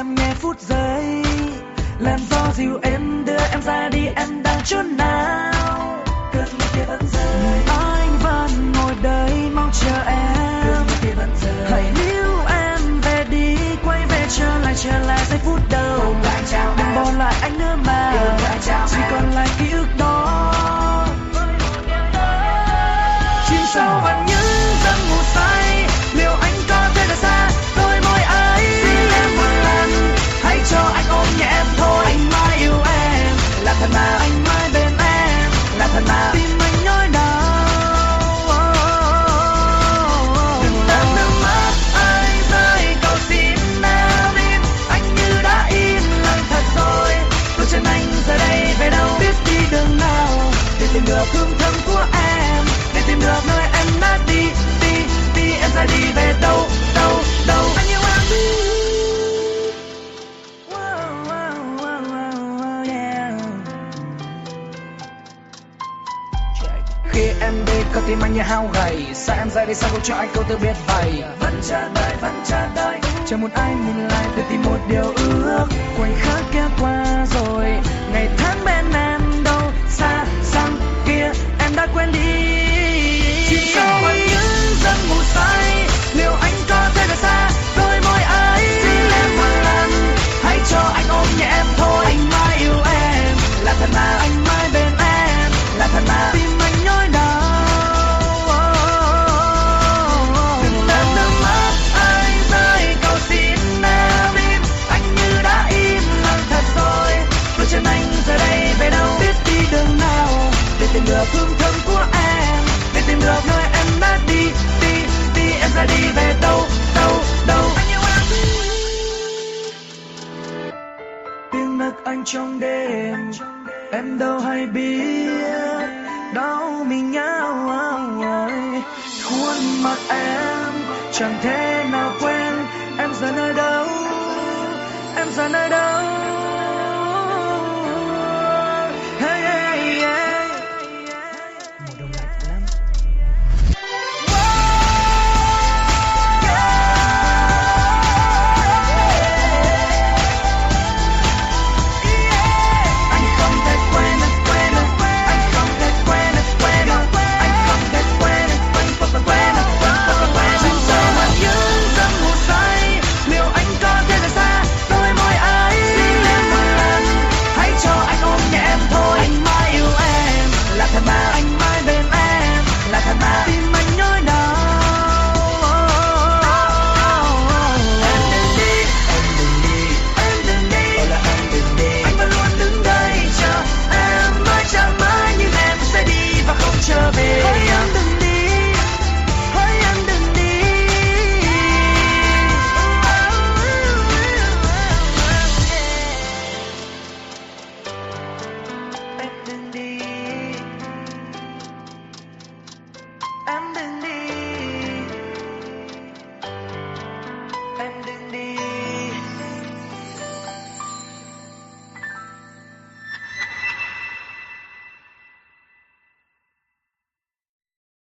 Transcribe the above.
em nghe phút giây, làn gió dịu êm đưa em ra đi, em đang chỗ nào? Cơn mưa kia vẫn rơi, anh vẫn ngồi đây mong chờ em. Cơn mưa kia vẫn rơi, hãy níu em về đi, quay về trở lại giây phút đầu. Đừng bỏ lại anh nữa mà, chỉ còn lại ký ức đó. Chìm sâu vào những giấc ngủ say, liệu anh có thể rời xa đôi môi ấy? Xin em một lần, hãy cho anh ôm nhẹ em thôi. Anh mãi yêu em, là thật mà. Anh mãi bên em, là thật mà. Tim anh nhói đau. Đừng làm nước mắt anh rơi, cầu xin em im. Anh như đã im lặng thật rồi. Đôi chân anh giờ đây về đâu? Biết đi đường nào để tìm được hương thơm của em, để tìm được nơi em đã đi. Em ra đi về đâu? Anh yêu em đi. Yeah. Khi em đi có tim anh như hao gầy, sao em ra đi sao không cho anh câu từ biết vậy? Vẫn chờ đợi, chờ một ai nhìn lại để tìm một điều ước. Khoảnh khắc kia qua rồi, ngày tháng bên em đâu xa xăm kia em đã quên đi. Chỉ sau những giấc ngủ say, liệu anh có thể rời xa đôi môi ấy? Xin em một lần, hãy cho anh ôm nhẹ em thôi. Anh mãi yêu em, là thật mà. Anh mãi bên em, là thật mà. Tim anh nhói đau. Đừng làm nước mắt anh rơi, cầu xin em im. Anh như đã im lặng thật rồi. Đôi chân anh giờ đây về đâu? Biết đi đường nào để tìm được hương thơm của em, để tìm được nơi em đã đi. Em ra đi về đâu? Anh yêu em. Tiếng nấc anh trong đêm, em đâu hay biết đau mình nhau. Khuôn mặt em chẳng thể nào quên. Em giờ nơi đâu?